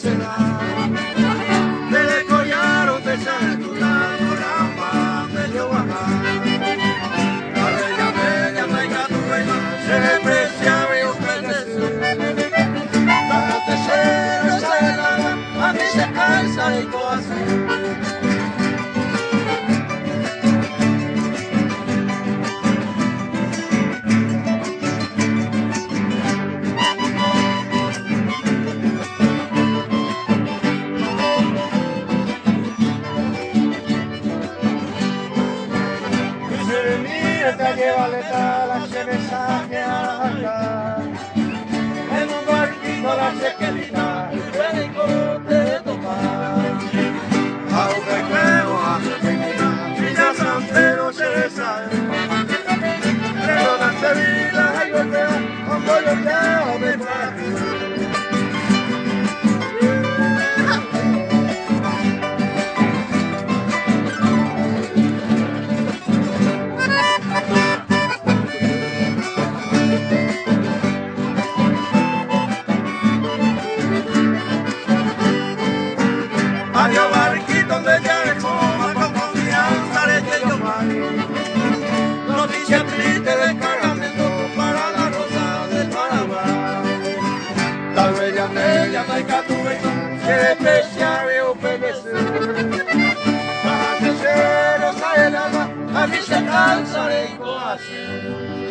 será. Del collaro te sale tu tanto, rama medio baja. La bella, traiga tu reina, se preciaba y ofrecer. Cuando te cierro esa helada, a mí se cansa el corazón. Llévale la cerezaje acá, en un barquito la sequelita, el pericote de tomar. Aunque creo a Villa Santero se sabe, pero la Sevilla hay golpea, cuando yo quiero me traje. Adiós barquito donde ya le coma con confianza de que yo voy. Noticia triste del cargamento para la rosa del Panamá. La bella negra traiga tu reina, se desprecia y obedecer. Baja de cero sale el alma, a mí se cansa el corazón.